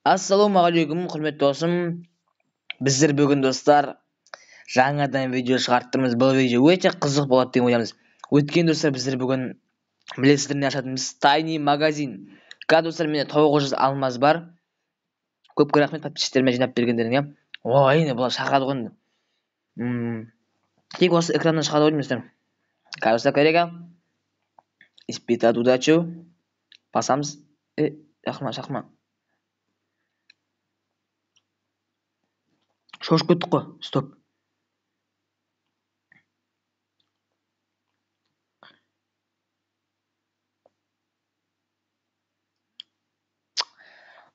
Ассалаумағалейкум, құрметті досым. Біздер бүгін достар жаңадан видео шығарттырмыз. Бұл видео өте қызық болады деп ойлаймыз. Өткен достар біздер бүгін білесіздер не ашатынбыз тайни магазин. Қазір достар менде 900 алмаз бар. Көпке рахмет подписчиктеріме жинап бергендеріңе. Ой, не бұлар шақырады ғой. Тек осы экраннан шығады ғой достар. Кажется, коллега. Испытать удачу. Басамыз. Шақырма. Шошып кеттік қой. Стоп.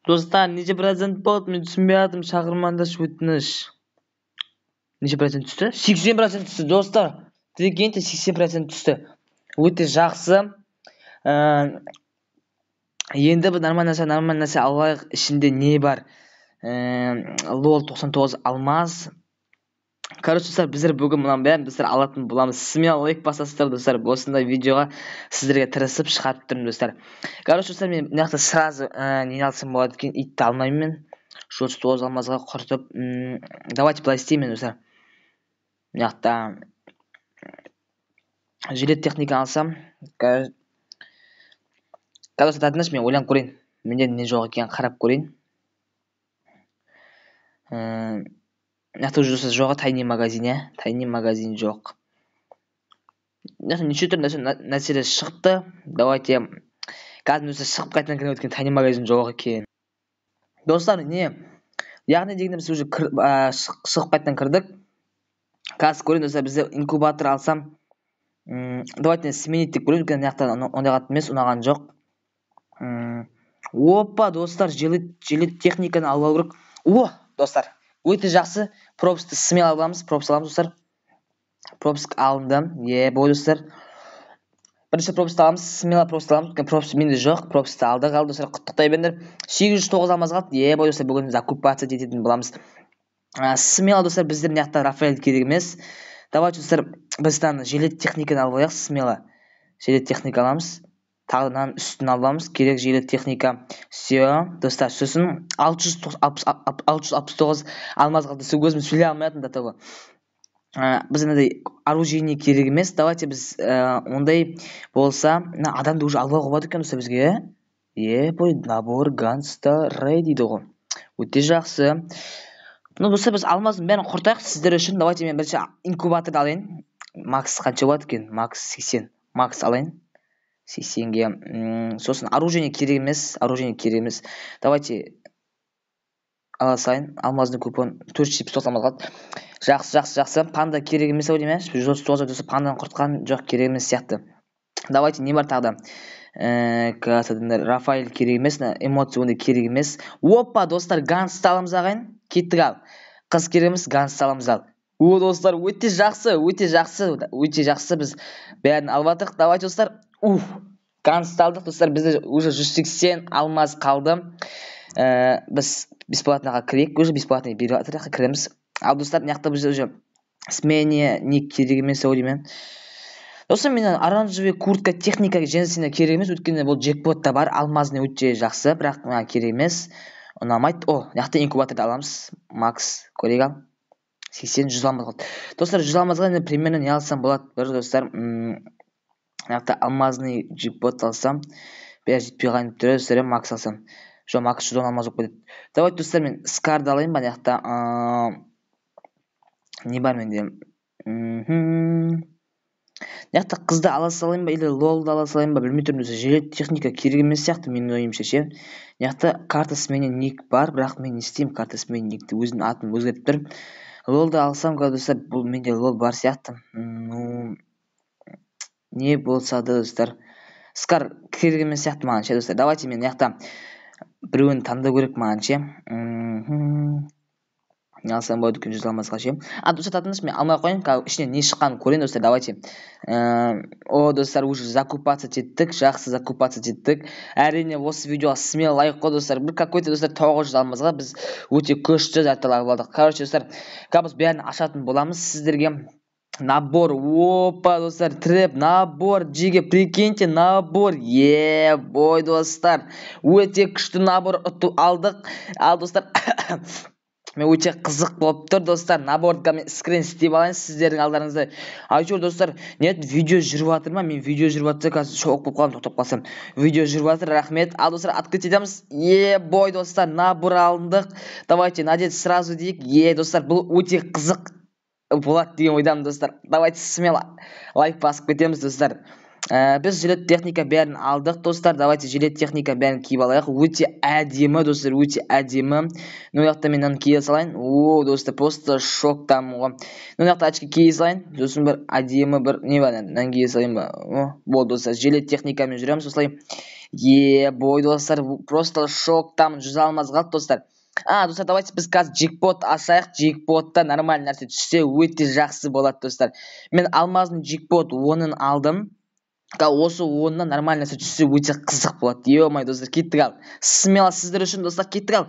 Достар, неше процент болды? Мен түсінбей жатырмын. Шақырмаңдаршы, өтініш. Неше процент түсті? 80% түсті, достар. Дегенде 80% түсті. Өте жақсы. Енді бір нормальный нәрсе алайық. Ішінде не бар? Лол 99 алмаз. Короче, достар, біздер бүгін мұнан бәрін достар алатын боламыз. Смело лайк басасыздар, достар. Осындай видеоға сіздерге тырысып шығарып тұрмын, достар. Короче, достар, мен мына жақта сразу не алсам болады екен, итті алмаймын мен. 49 алмазға құртып, давайте былай істеймін, достар. Мына жақта жилет техника алсам. Қазір татыныш, мен ойланып көрейін. Менде не жоқ екен, қарап көрейін. Жақта уже жоғы тайни магазин, тайни магазин жоқ. Неше түрлі нәрселер шықты. Давайте қазір өзі шығып қайтадан кіріп өткен тайни магазин жоқ екен. Достар, не? Яғни дегенде біз уже шығып қайтадан кірдік. Қазір көрейін, достар, бізде инкубатор алсам. Давайте сменить деп көрейін. Мына жақта ондай қатты емес, ұнаған жоқ. Опа, достар, жилет техниканы алып алу керек. О, достар, өте жақсы. Пропусты смело аламыз, достар. Пропуск алынды. Бой, достар. Бірінші пропусты аламыз, смело пропусты аламыз. Пропусты менде жоқ, пропусты алдық, достар. Құттықтай беріңдер. 809 алмаз қалды. Бой, достар, бүгін закупация ететін боламыз. Смело, достар, біздер мына жақта Рафаэль керек емес. Давайте, достар, бізден жилет техниканы алып алайық, смело. Жилет техника аламыз. Тағынан үстін аламыз. Керек жилет техника. Все, достар, сосын 669 алмаз қалды. Өзім сөйлей алмайтын да того. Біз андай оружие керек емес. Давайте біз ондай болса, адамды уже алуға болады екен достар бізге. Бой, набор ганста рей дейді ғой. Өте жақсы. Достар, біз алмаздың бәрін құртайық сіздер үшін. Давайте мен бірінші инкубаторды алайын. Макс қанша болады екен? Макс 80. Макс алайын. 80-ге. Сосын оружие керек емес. Давайте ала сайын. Алмаздың купон 479 алмаз қалды. Жақсы. Панда керек емес ау деймін. 139 досы панданы құртқан жоқ, керек емес сияқты. Давайте не бар тағы да? Рафаэль керек емес, эмоционды керек емес. Опа, достар, ганс аламыз ағайын. Кеттік ал. Қыз керек емес, ганс аламыз ал. О, достар, өте жақсы. Біз бәрін алып жатырық. Давайте, достар. Ганс алдық, достар. Бізде уже 180 алмаз қалды. Біз бесплатныға кірейік. Уже бесплатный беріп жатыр, кіреміз. Ал, достар, мына бізде уже смене не керек емес ау деймін. Достар, мен оранжевый куртка техника женсіне керек емес. Өткенде бұл джекпотта бар. Алмазны өте жақсы, бірақ керек емес. Ұнамайды. Мына инкубаторды аламыз. Макс, көрейік ал. 80-100 алмаз қалды. Достар, 100 алмазға примерно не алсам болады? Бір, достар, мына алмазный джекпот алсам. Бәрі жетпей қайынып түрі, достар, Макс алсам. Жоқ, Макс 110 алмаз жоқ кетеді. Давайте, достар, мен скарды алайын ба? Мына не бар менде? Мына қызды ала салайын ба? Или лолды ала салайын ба? Білмей тұрмын, жилет техника керек емес сияқты, менің ойымша ше. Мына карта сменен ник бар, бірақ мен не істеймін карта сменен никті? Өзімнің атын өзгертіп тұр. Лолды алсам, достар, бұл менде лол бар сияқты. Не болса да, достар. Скар керек емес сияқты маған ше, достар. Давайте мен мына біреуін таңдау керек маған ше. Не алсам болады екен 100 алмазға ше. Достар, татыныш, мен алмай қойын. Ішінен не шыққанын көрейін, достар. Давайте. Достар, уже закупация еттік. Жақсы закупация еттік. Әрине, осы видеоға смело лайк қой, достар. Бір какой-то, достар, 900 алмазға біз өте көшті заттар алдық. Короче, достар, қазір бәрін ашатын боламыз сіздерге. Набор. Опа, достар, трэп, набор. Джиге, прикиньте, набор. Бой, достар. Өте күшті набор алдық. Ал, достар, мен өте қызық болып тұр, достар. Набордқа мен скрин істеп алайын сіздердің алдарыңызда. Айтжор, достар, нет, видео жүріп жатыр ма? Мен видео жүріп жатса, қазір шок болып қаламын, тоқтап қалсам. Видео жүріп жатыр, рахмет. Ал, достар, открыть етеміз. Бой, достар, набор алындық. Давайте, надеть сразу дейік. Достар, бұл өте қызық болады деген ойдамын, достар. Давайте смело лайк басып кетеміз, достар. Біз жилет техника бәрін алдық, достар. Давайте жилет техника бәрін киіп алайық. Өте әдемі, достар, өте әдемі. Мына жақта мен оны кие салайын. Достар, просто шоктамын ғой. Мына жақта очки кие салайын. Сосын бір әдемі бір не бар, мынаны кие салайын ба? Болды, достар. Жилет техникамен жүреміз осылай. Бой, достар, просто шоктамын. 100 алмаз қалды, достар. Достар, давайте біз қазір джекпот ашайық. Джекпотта нормальный нәрсе түссе өте жақсы болады, достар. Мен алмаздың джекпот 10-ын алдым. Осы 10-нан нормальный нәрсе түссе өте қызық болады. Ё-май, достар, кеттік ал. Смело сіздер үшін, достар, кеттік ал.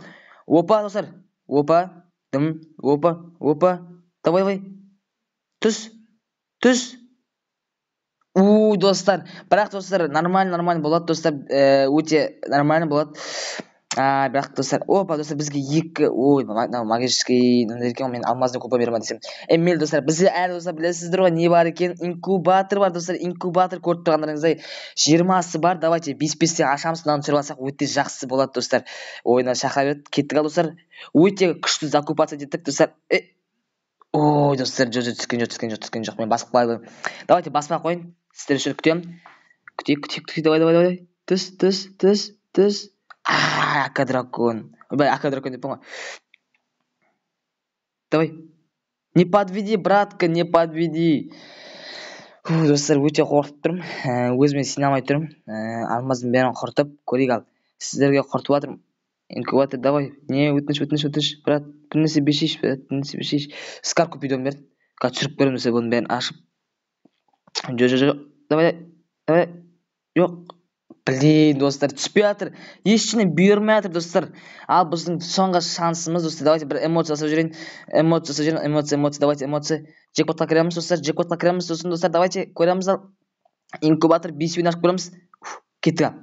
Опа, достар. Опа, дым, опа. Давай. Түс. Достар. Бірақ, достар, нормально болады, достар. Өте нормально болады. Бірақ, достар, опа, достар, бізге екі, магический, мен алмазды купа берма десем. Мейлі, достар, бізде әлі, достар, білесіздер ғой, не бар екен? Инкубатор бар, достар, инкубатор көріп тұрғандарыңыздай 20-сы бар. Давайте 5-5-те ашамыз, мынаны түсіріп алсақ өте жақсы болады, достар. Ойына шақырып еді, кеттік ал, достар. Өте күшті закупация еттік, достар. Достар, түскен жоқ, мен басып қалайын. Давайте баспа қойын, сіздер үшін күтем. Күтейік, давай. Түс. Акадракон. Акадракон деп ғой. Давай. Не подведи, братка, не подведи. Достар, өте қорқып тұрмын. Өзіме сене алмай тұрмын. Алмаздың бәрін құртып, көрейік ал. Сіздерге құртып жатырмын. Инкубатор, давай. Не, өтініш, брат. Бір нәрсе бешейш. Скар купидон берді. Қазір түсіріп көремін, достар, бұның бәрін ашып. Жоқ. Давай. Жоқ. Блин, достар, түспей жатыр. Ештеңе бұйырмай жатыр, достар. Ал біздің соңғы шансымыз, достар. Давайте бір эмоция жасап жүрейін. Эмоция. Давайте эмоция. Джекпотқа кіреміз, достар. Достар, давайте көреміз ал. Инкубатор 5 ойын ашып көреміз. Кеттік ал.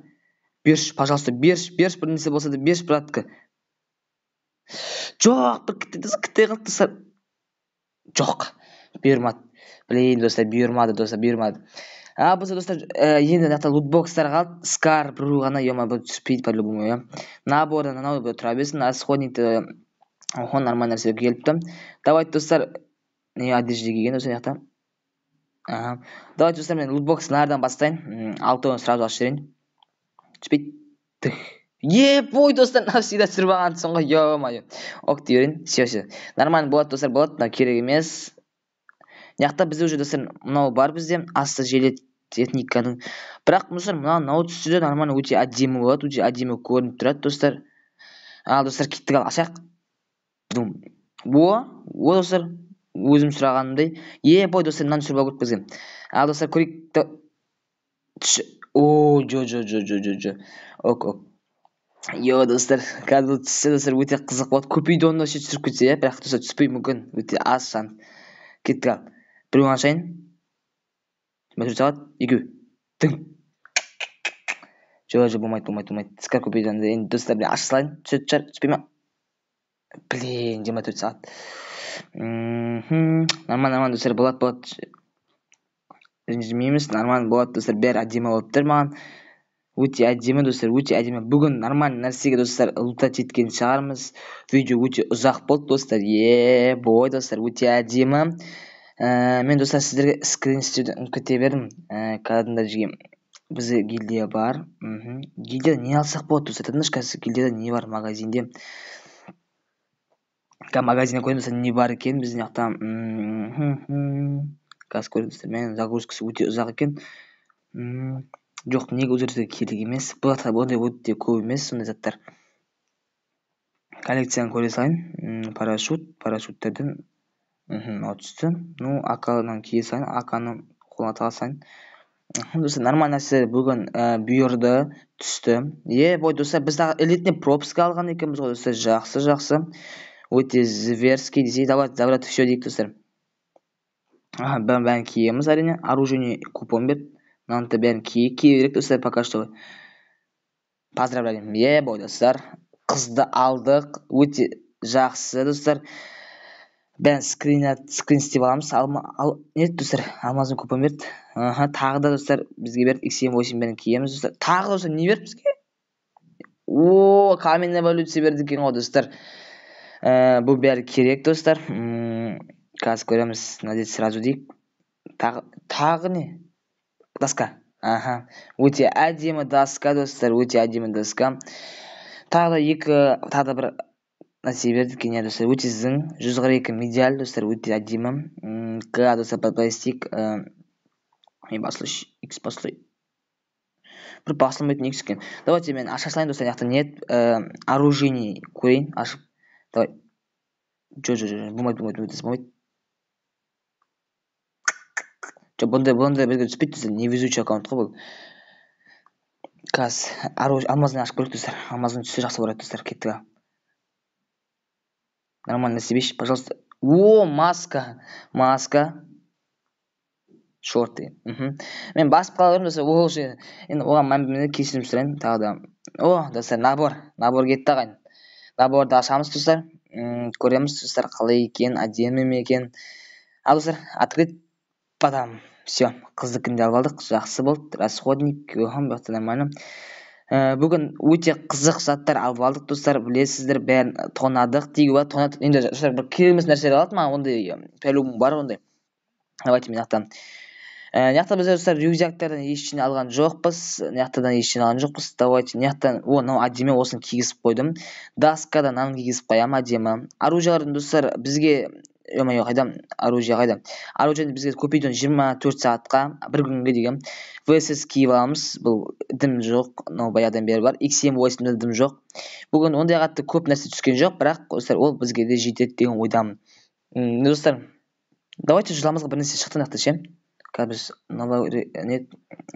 Берші, пожалуйста, берші. Бір нәрсе болса да берші, братка. Жоқ, бір кітте қалды, достар. Жоқ, бұйырмады. Блин, достар, бұйырмады. Бізде, достар, енді мына лутбокстар қалды. Скар бір ғана, бұл түспейді по-любому, Набордан анау тұра берсін. Расходникті нормальный нәрсе келіпті. Давайте, достар, одежда киген осы жақта. Давайте, достар, мен лутбокстардан бастайын. 6-ны сразу ашып жіберейін. Түспейді. Бой, достар, навсегда түсіріп алған соңғы, ё-мое. Ок дейін. Все. Нормально болады, достар, болады. Керек емес. Яқта бізде уже, достар, мынау бар бізде. Асты желет техниканың. Бірақ, достар, мынау түссе де нормально өте әдемі болады. Өте әдемі көрініп тұрады, достар. Достар, кеттік ал, ашайық. Достар, өзім сұрағанымдай. Бой, достар, мынаны түсіріп алып бізге. Достар, көрейік. Жо. Ок. Достар, қазір түссе, достар, өте қызық болады. Купидонда ше түсіріп кетсе, бірақ, достар, түспей мүмкін. Өте аз шанс. Кеттік ал. Біреуін ашайын. Мәтір сағат, 2. Тың. Жо, болмайды. Скар купидонда енді, достар, ашып салайын. Түспей ма? Блин, 24 сағат. Нормально, достар, болады. Ренжімейміз, нормально болады, достар, бәрі әдемі болып тұр маған. Өте әдемі, достар, өте әдемі. Бүгін нормально нәрсеге, достар, лутать еткен шығармыз. Видео өте ұзақ болды, достар. Бой, достар, өте әдемі. Мен, достар, сіздерге скрин істеуді күте бердім. Кәдімді жеге бізде гильдия бар. Гильдияда не алсақ болады, достар? Тадыныш, қазір гильдияда не бар магазинде? Магазинде көрем, достар, не бар екен біздің жақта. Қазір көрем, достар, мен загрузкасы өте ұзақ екен. Жоқ, неге өзірді керек емес. Бұндай өте көп емес, сондай заттар. Коллекцияны көре салайын. Парашюттерден түсті. Акадан кие салайын. Аканы қолына таға салайын. Достар, нормально нәрсе бүгін бұйырды, түсті. Бой, достар, біз элитный пропуска алған екенбіз ғой, достар. Жақсы. Өте зверский десей. Давайте, все дейік, достар. бәрін киеміз әрине. Оружие купон берді. Мынаны да бәрін кие берейік достар, пока что. Поздравляем, бой достар. Қызды алдық, өте жақсы достар. Бәрін скрин істеп аламыз. Не достар, Amazon купон берді. Тағы да достар бізге берді, X78 бәрін киеміз достар. Тағы достар не берді бізге? Каменная эволюция берді екен ғой достар. Бұл бәрі керек достар. Қазір көреміз, надеть сразу дейік. Тағы не? Доска. Өте әдемі доска достар, өте әдемі доска. Тағы да бір нәрсе берді екен достар, өте зың. 142 медаль достар, өте әдемі. Достар подпастик. X басылай. Бір басылмайтын X екен. Давайте мен аша салайын достар, яқты нет. Оружие көрейін, ашып. Давай. Болмайды. Бұндай бізге түспейді достар, невезучий аккаунт қой бұл. Қазір Amazon ашып көрейік достар. Amazon түссе жақсы болады достар, кеттік. Нормально себеш, пожалуйста. Маска. Шорты. Мен басып қаларым достар, енді оған мән кешірім сұрайын тағы да. Достар, набор кетті ағайын. Наборды ашамыз достар. Көреміз достар, қалай екен, әдемі ме екен. Достар, открыть потом. Все, қыздікінде алып алдық, жақсы болды. Расходник, бақсы нормально. Бүгін өте қызық заттар алып алдық достар, білесіздер, бәрін тонадық дейгі ба, енді достар бір керемес нәрселер алады ма, ондай по-любому бар ондай. Давайте мен ақтан. Неяқта біз достар рюкзактардан ештеңе алған жоқпыз. Давайте неяқтан, мынау әдемі, осыны кигізіп қойдым. Доскадан мынаны кигізіп қоямын, әдемі. Оружиялардың достар бізге оружиені бізге көпейден 24 сағатқа, бір күнге деген VSS киіп аламыз. Бұл дым жоқ, баяғыдан бері бар. X78-де дым жоқ. Бүгін ондай қатты көп нәрсе түскен жоқ, бірақ достар, ол бізге де жетеді деген ойдамын. Достар, давайте жыламызға бір нәрсе шықты нақты ше. Қазір біз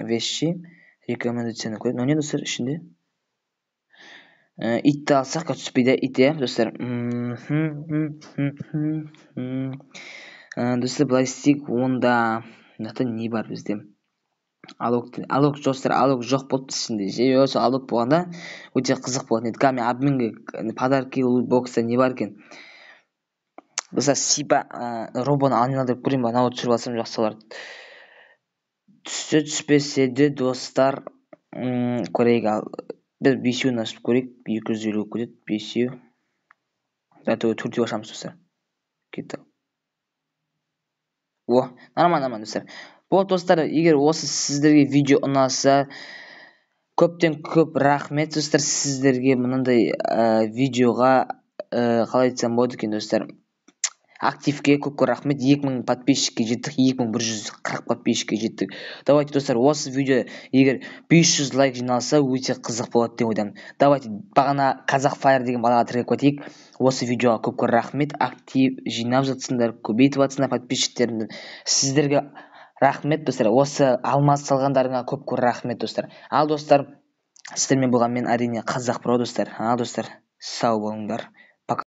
вещи рекомендацияны көреді. Но не достар ішінде? Итті алсақ, түспейді итте, достар. Достар, былай істейік, онда не бар бізде? Алок жоқ болды ішінде. Осы алок болғанда өте қызық болады. Мен обменге подарки, лутбокста не бар екен? Достар, робоны айналдырып көрейін ба, мынау түсіріп алсам жақсы болады. Түспесе де достар, көрейік. Біз 5-еуін ашып көрейік. 250 көтеді, 5-еу. Затөге 4-еу ашамыз достар. Кетті. Нормально достар. Болды достар, егер осы сіздерге видео ұнаса, көптен көп рахмет достар сіздерге. Мынандай видеоға қалай айтсам болады екен достар. Активке көп рахмет. 2000 подписчикке жеттік, 2140 подписчикке жеттік. Давайте достар, осы видео егер 500 лайк жиналса, өте қызық болады деп ойдамын. Давайте бағана Қазақ Fire деген балаға тіркеп кетейік. Осы видеоға көп рахмет. Актив жинап жатсыңдар, көбейтіп жатсыңдар подписчиктерімді. Сіздерге рахмет достар. Осы алмаз салғандарыңа көп рахмет достар. Ал достар, сіздермен болған мен әрине Қазақ Про достар. Достар, сау болыңдар.